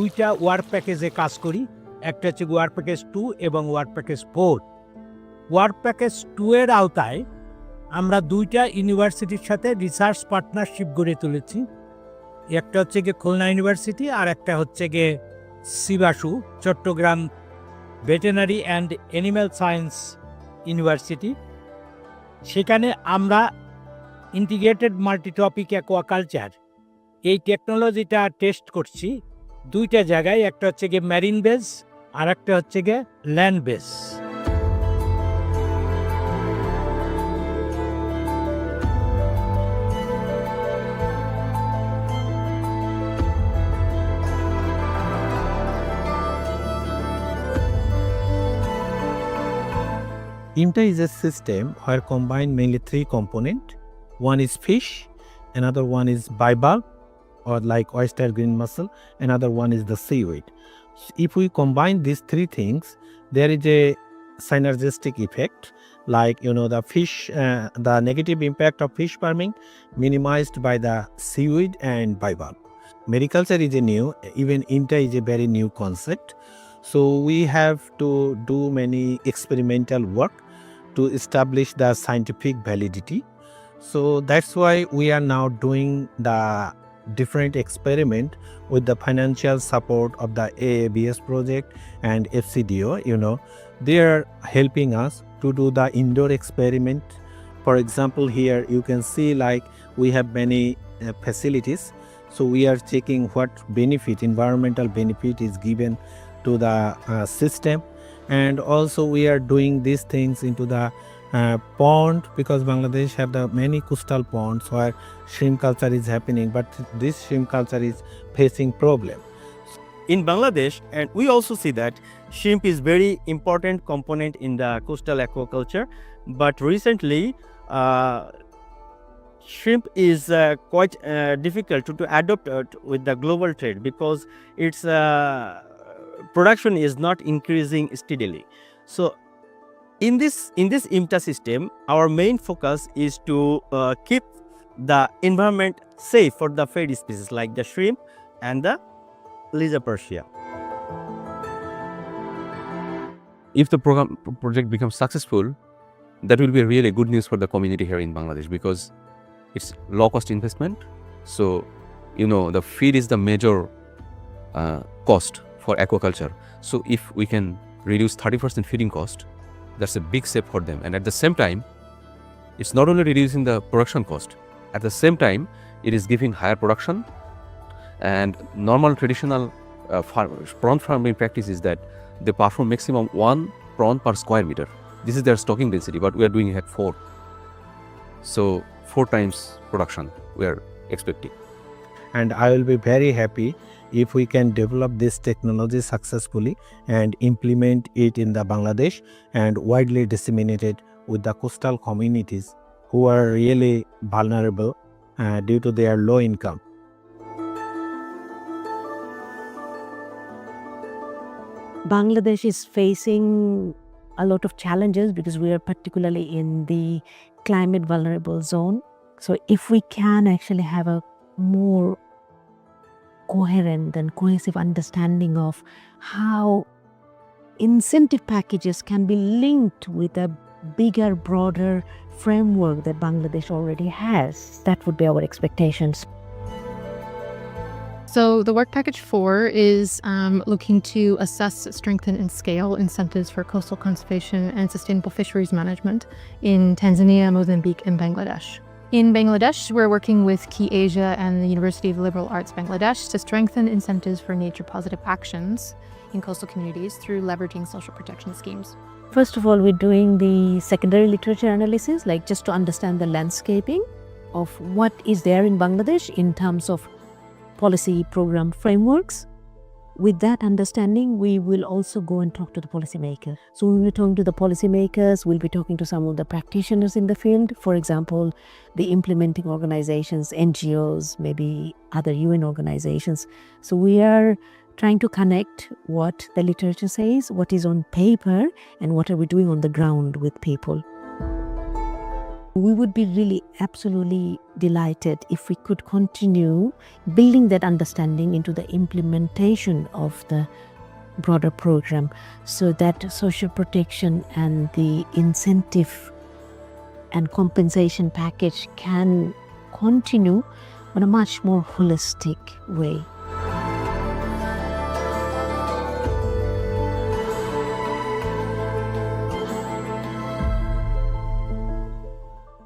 দুইটা ওয়ার্ক প্যাকেজে কাজ করি, একটা হচ্ছে ওয়ার্ক প্যাকেজ 2 এবং ওয়ার্ক প্যাকেজ 4। ওয়ার্ক প্যাকেজ 2 এর আওতায় আমরা দুইটা ইউনিভার্সিটির সাথে রিসার্চ পার্টনারশিপ গড়ে তুলেছি। একটা হচ্ছে গিয়ে খুলনা ইউনিভার্সিটি আর একটা হচ্ছে গিয়ে সিবাসু Chattogram veterinary and animal science university. সেখানে আমরা ইন্টিগ্রেটেড মাল্টি-ট্রপিক অ্যাকোয়াকালচার এই টেকনোলজিটা টেস্ট করছি দুইটা জায়গায়, একটা হচ্ছে গিয়ে ম্যারিন বেস আর একটা হচ্ছে গিয়ে land base. IMTA is a system where combined mainly three components. One is fish, another one is bivalve or like oyster green mussel, another one is the seaweed. If we combine these three things, there is a synergistic effect, like the fish, the negative impact of fish farming minimized by the seaweed and bivalve. Mariculture is a new, even IMTA is a very new concept. So we have to do many experimental work to establish the scientific validity. So that's why we are now doing the different experiment with the financial support of the AABS project and FCDO. They are helping us to do the indoor experiment. For example, here you can see like we have many facilities. So we are checking what benefit, environmental benefit is given to the system, and also we are doing these things into the pond, because Bangladesh have the many coastal ponds where shrimp culture is happening, but this shrimp culture is facing problem. In Bangladesh, and we also see that shrimp is very important component in the coastal aquaculture, but recently shrimp is quite difficult to adopt with the global trade because its production is not increasing steadily. So in this IMTA system, our main focus is to keep the environment safe for the fed species like the shrimp and the Lisa Persia. If the project becomes successful, that will be really good news for the community here in Bangladesh, because it's low cost investment. So the feed is the major cost for aquaculture. So if we can reduce 30% feeding cost, that's a big step for them. And at the same time, it's not only reducing the production cost, at the same time, it is giving higher production. And normal traditional prawn farming practice is that they perform maximum 1 prawn per square meter. This is their stocking density, but we are doing it at 4. So 4 times production we are expecting. And I will be very happy if we can develop this technology successfully and implement it in the Bangladesh and widely disseminated with the coastal communities who are really vulnerable due to their low income. Bangladesh is facing a lot of challenges because we are particularly in the climate vulnerable zone. So if we can actually have a more coherent and cohesive understanding of how incentive packages can be linked with a bigger, broader framework that Bangladesh already has, that would be our expectations. So the work package 4 is looking to assess, strengthen and scale incentives for coastal conservation and sustainable fisheries management in Tanzania, Mozambique and Bangladesh. In Bangladesh, we're working with Key Asia and the University of Liberal Arts Bangladesh to strengthen incentives for nature-positive actions in coastal communities through leveraging social protection schemes. First of all, we're doing the secondary literature analysis, like just to understand the landscaping of what is there in Bangladesh in terms of policy program frameworks. With that understanding, we will also go and talk to the policymakers. So when we're talking to the policymakers, we'll be talking to some of the practitioners in the field, for example, the implementing organizations, NGOs, maybe other UN organizations. So we are trying to connect what the literature says, what is on paper, and what are we doing on the ground with people. We would be really absolutely delighted if we could continue building that understanding into the implementation of the broader program, so that social protection and the incentive and compensation package can continue on a much more holistic way.